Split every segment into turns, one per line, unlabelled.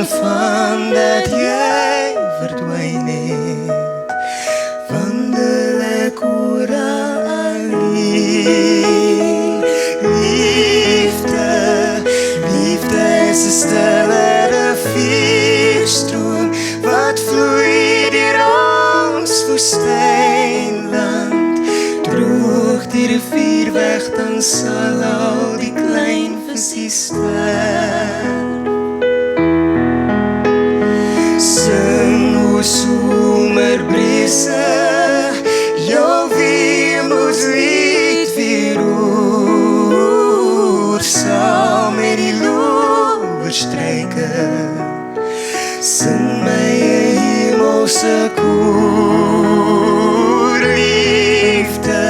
daarvan dat jy verdwyn het, wandel ek oral alleen. Liefde, liefde is 'n stille rivierstroom wat vloei deur ons woestynland. Droog die rivier weg, dan sal al die klein visie sterf. Sing o somerbrise, jou weemoedslied weer oor, saam met die loeverstruike. Sing my hemelse koor. Liefde,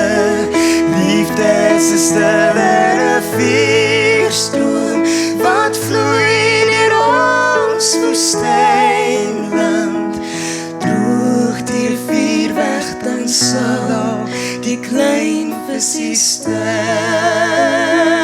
liefde is 'n stille rivierstroom wat vloei deur ons woestynland. Droog die rivier weg, dan sal al die klein visie sterf.